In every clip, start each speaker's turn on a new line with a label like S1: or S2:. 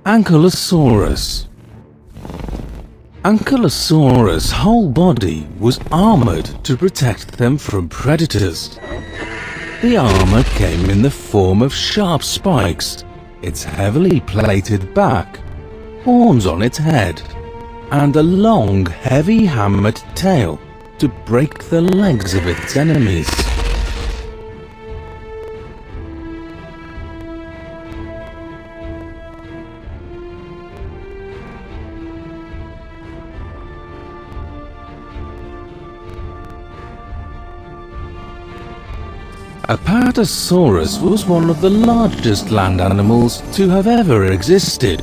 S1: Ankylosaurus. Ankylosaurus' whole body was armored to protect them from predators. The armor came in the form of sharp spikes, its heavily plated back, horns on its head, and a long, heavy hammered tail to break the legs of its enemies. Apatosaurus was one of the largest land animals to have ever existed.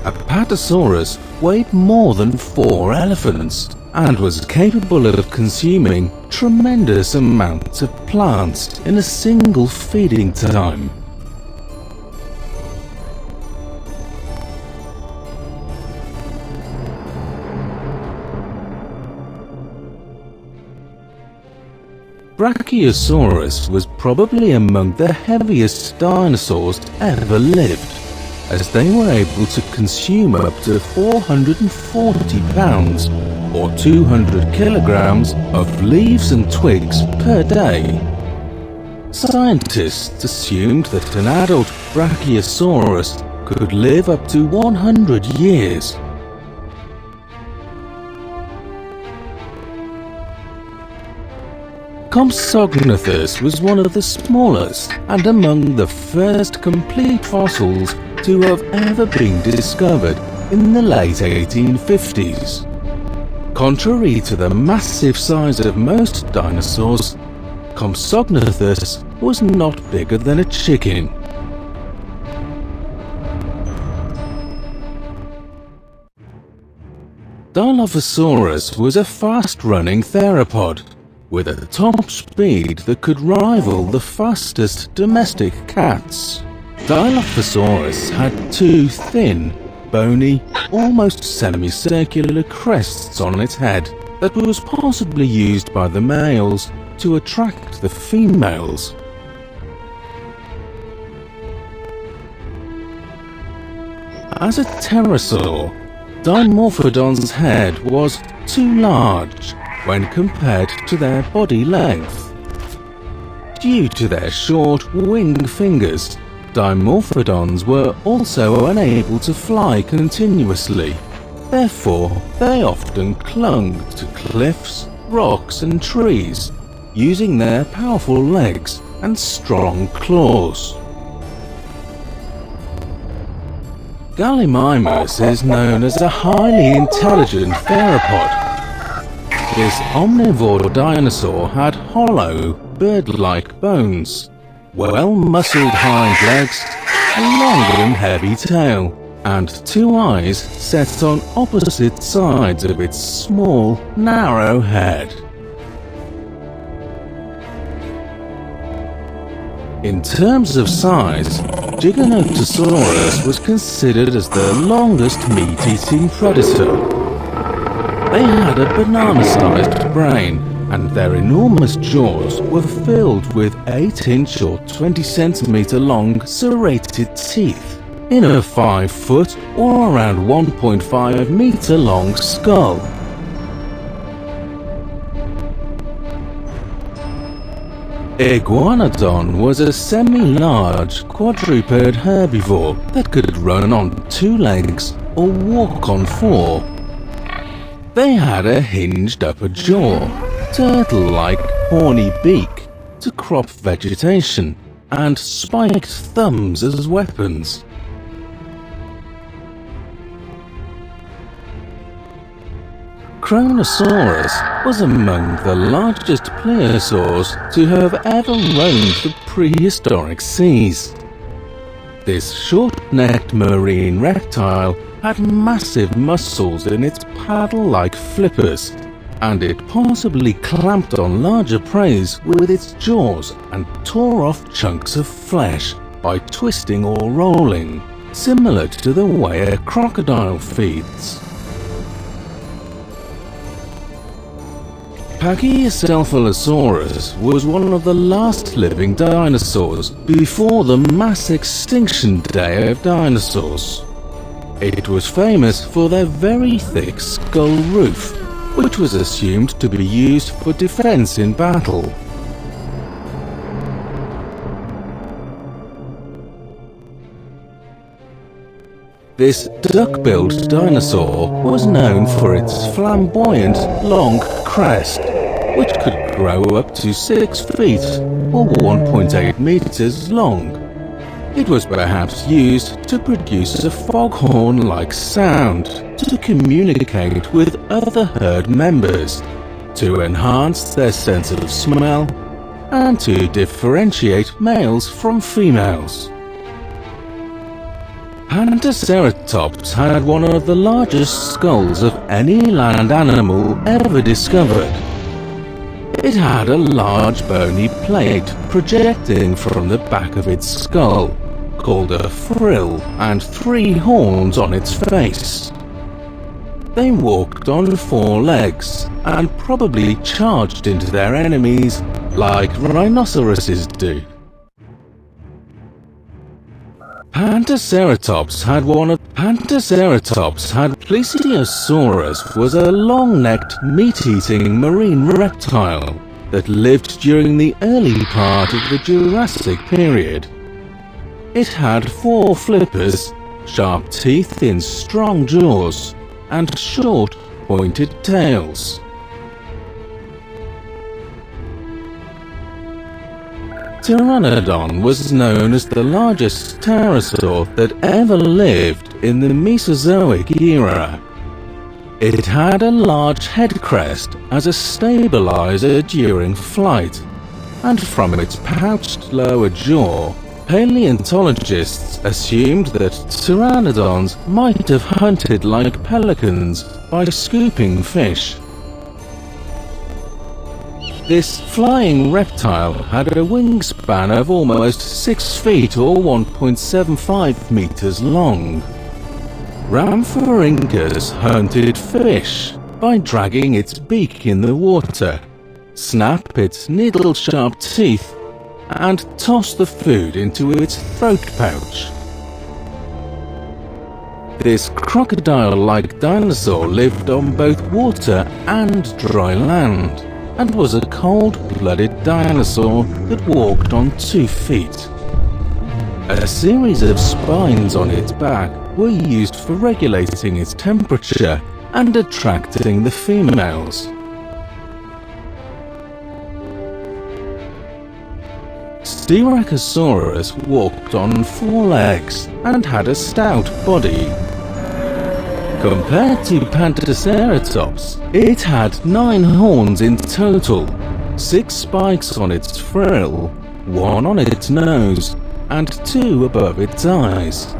S1: Apatosaurus weighed more than 4 elephants and was capable of consuming tremendous amounts of plants in a single feeding time. Brachiosaurus was probably among the heaviest dinosaurs ever lived, as they were able to consume up to 440 pounds or 200 kilograms of leaves and twigs per day. Scientists assumed that an adult Brachiosaurus could live up to 100 years. Compsognathus was one of the smallest and among the first complete fossils to have ever been discovered in the late 1850s. Contrary to the massive size of most dinosaurs, Compsognathus was not bigger than a chicken. Dilophosaurus was a fast-running theropod with a top speed that could rival the fastest domestic cats. Dilophosaurus had 2 thin, bony, almost semicircular crests on its head that was possibly used by the males to attract the females. As a pterosaur, Dimorphodon's head was too large when compared to their body length. Due to their short wing fingers, Dimorphodons were also unable to fly continuously. Therefore, they often clung to cliffs, rocks and trees, using their powerful legs and strong claws. Gallimimus is known as a highly intelligent theropod. This omnivore dinosaur had hollow, bird-like bones, well-muscled hind legs, a long and heavy tail, and 2 eyes set on opposite sides of its small, narrow head. In terms of size, Giganotosaurus was considered as the longest meat-eating predator. They had a banana-sized brain, and their enormous jaws were filled with 8-inch or 20-centimeter long serrated teeth in a 5-foot or around 1.5 meter long skull. Iguanodon was a semi-large quadruped herbivore that could run on 2 legs or walk on 4. They had a hinged upper jaw, turtle-like horny beak to crop vegetation, and spiked thumbs as weapons. Kronosaurus was among the largest plesiosaurs to have ever roamed the prehistoric seas. This short-necked marine reptile had massive muscles in its paddle-like flippers, and it possibly clamped on larger prey with its jaws and tore off chunks of flesh by twisting or rolling, similar to the way a crocodile feeds. Pachycephalosaurus was one of the last living dinosaurs before the mass extinction day of dinosaurs. It was famous for their very thick skull roof, which was assumed to be used for defense in battle. This duck-billed dinosaur was known for its flamboyant, long crest, which could grow up to 6 feet or 1.8 meters long. It was perhaps used to produce a foghorn-like sound to communicate with other herd members, to enhance their sense of smell, and to differentiate males from females. Pentaceratops had one of the largest skulls of any land animal ever discovered. It had a large bony plate projecting from the back of its skull, called a frill, and 3 horns on its face. They walked on 4 legs and probably charged into their enemies like rhinoceroses do. Plesiosaurus was a long-necked, meat-eating marine reptile that lived during the early part of the Jurassic period. It had 4 flippers, sharp teeth in strong jaws, and short, pointed tails. Pteranodon was known as the largest pterosaur that ever lived in the Mesozoic era. It had a large head crest as a stabilizer during flight, and from its pouched lower jaw, paleontologists assumed that pteranodons might have hunted like pelicans by scooping fish. This flying reptile had a wingspan of almost 6 feet or 1.75 meters long. Rhamphorhynchus hunted fish by dragging its beak in the water, snap its needle-sharp teeth, and toss the food into its throat pouch. This crocodile-like dinosaur lived on both water and dry land, and was a cold-blooded dinosaur that walked on 2 feet. A series of spines on its back were used for regulating its temperature and attracting the females. Styracosaurus walked on 4 legs and had a stout body. Compared to Pentaceratops, it had 9 horns in total, 6 spikes on its frill, 1 on its nose, and 2 above its eyes.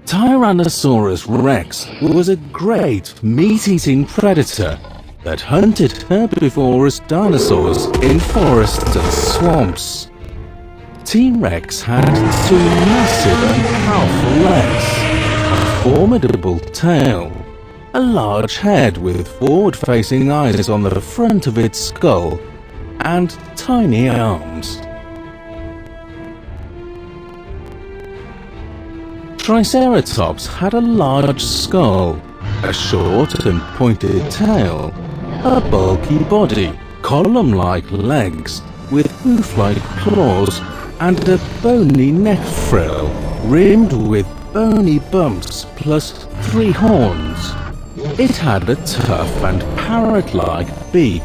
S1: Tyrannosaurus rex was a great meat-eating predator that hunted herbivorous dinosaurs in forests and swamps. T-Rex had 2 massive and powerful legs, a formidable tail, a large head with forward-facing eyes on the front of its skull, and tiny arms. Triceratops had a large skull, a short and pointed tail, a bulky body, column-like legs with hoof-like claws, and a bony neck frill rimmed with bony bumps plus 3 horns. It had a tough and parrot-like beak,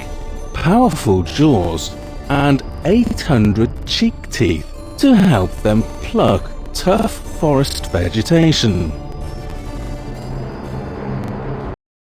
S1: powerful jaws, and 800 cheek teeth to help them pluck tough forest vegetation.